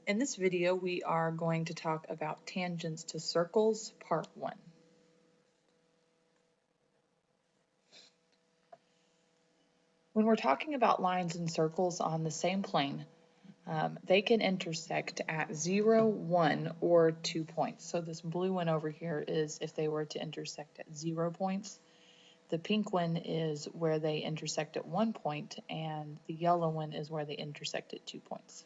In this video, we are going to talk about tangents to circles, part 1. When we're talking about lines and circles on the same plane, they can intersect at 0, 1, or 2 points. So this blue one over here is if they were to intersect at 0 points. The pink one is where they intersect at 1 point, and the yellow one is where they intersect at 2 points.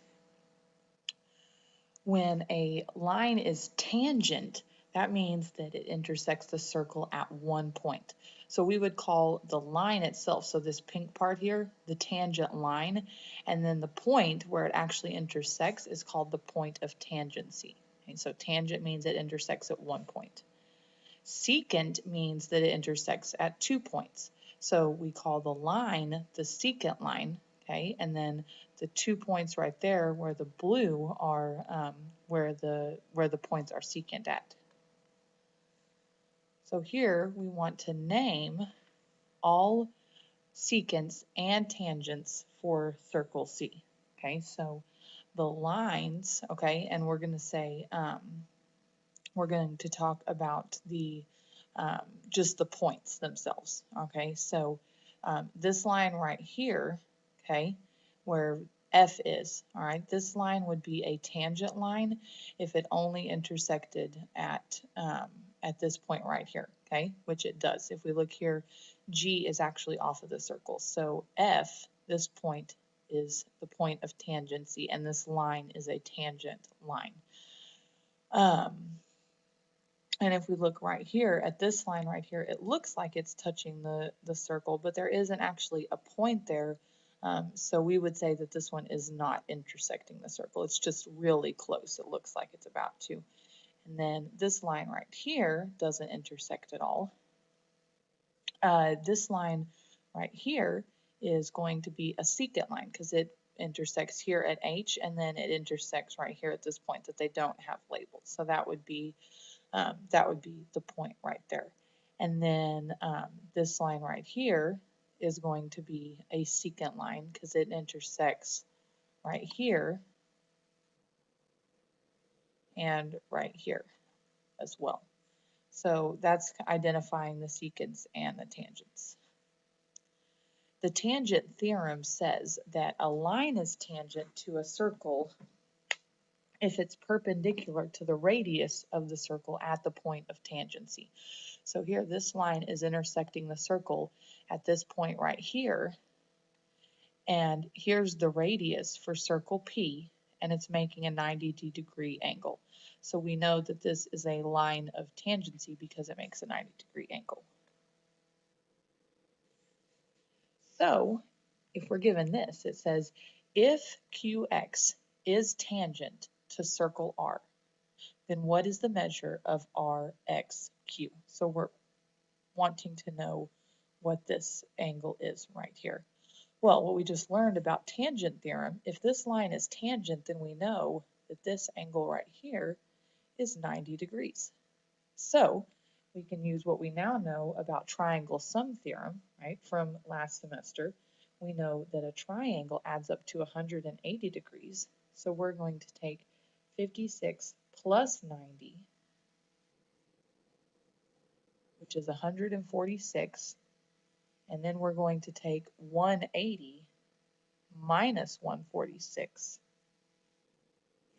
When a line is tangent, that means that it intersects the circle at 1 point. So we would call the line itself, so this pink part here, the tangent line, and then the point where it actually intersects is called the point of tangency. Okay, so tangent means it intersects at 1 point. Secant means that it intersects at 2 points. So we call the line the secant line, okay, and then the 2 points right there where the blue are where the points are secant at. So here we want to name all secants and tangents for circle C. Okay, so the lines, okay, and we're going to say we're going to talk about the just the points themselves. Okay, so this line right here, okay, where F is, all right, this line would be a tangent line if it only intersected at this point right here, okay, which it does. If we look here, G is actually off of the circle. So F, this point, is the point of tangency, and this line is a tangent line. And if we look right here at this line right here, it looks like it's touching the circle, but there isn't actually a point there. So we would say that this one is not intersecting the circle. It's just really close. It looks like it's about to. And then this line right here doesn't intersect at all. This line right here is going to be a secant line because it intersects here at H, and then it intersects right here at this point that they don't have labeled. So that would be the point right there. And then this line right here is going to be a secant line because it intersects right here and right here as well. So that's identifying the secants and the tangents. The tangent theorem says that a line is tangent to a circle if it's perpendicular to the radius of the circle at the point of tangency. So here, this line is intersecting the circle at this point right here, and here's the radius for circle P, and it's making a 90-degree angle. So we know that this is a line of tangency because it makes a 90-degree angle. So if we're given this, it says, if QX is tangent to circle R, then what is the measure of RXQ? So we're wanting to know what this angle is right here. Well, what we just learned about tangent theorem, if this line is tangent, then we know that this angle right here is 90 degrees. So we can use what we now know about triangle sum theorem, right, from last semester. We know that a triangle adds up to 180 degrees. So we're going to take 56 plus 90, which is 146, and then we're going to take 180 minus 146,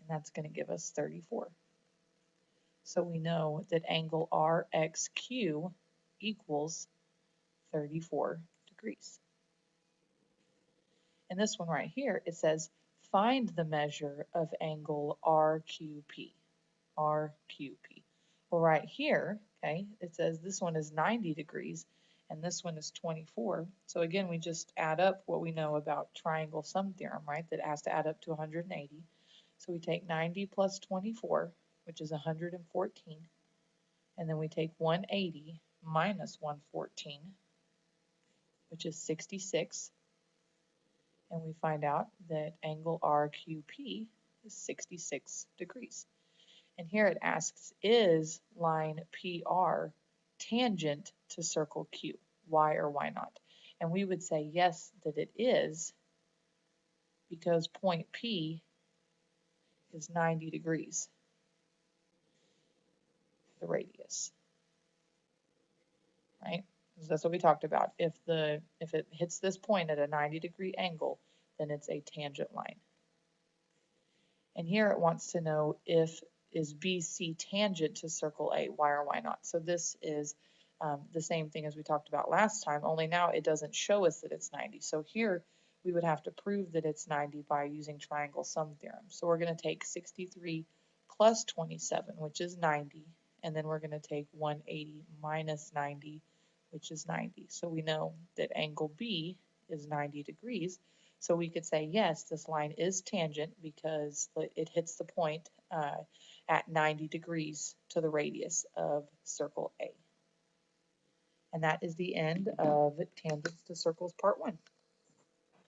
and that's going to give us 34. So we know that angle RXQ equals 34 degrees. And this one right here, it says find the measure of angle RQP. RQP. Well, right here, okay, it says this one is 90 degrees and this one is 24. So again, we just add up what we know about triangle sum theorem, right? That has to add up to 180. So we take 90 plus 24, which is 114. And then we take 180 minus 114, which is 66. And we find out that angle RQP is 66 degrees. And here it asks, is line PR tangent to circle Q? Why or why not? And we would say yes, that it is, because point P is 90 degrees, the radius, right? That's what we talked about. If it hits this point at a 90-degree angle, then it's a tangent line. And here it wants to know if is BC tangent to circle A, why or why not. So this is the same thing as we talked about last time, only now it doesn't show us that it's 90. So here we would have to prove that it's 90 by using triangle sum theorem. So we're going to take 63 plus 27, which is 90, and then we're going to take 180 minus 90, which is 90. So we know that angle B is 90 degrees. So we could say, yes, this line is tangent because it hits the point at 90 degrees to the radius of circle A. And that is the end of Tangents to Circles Part 1.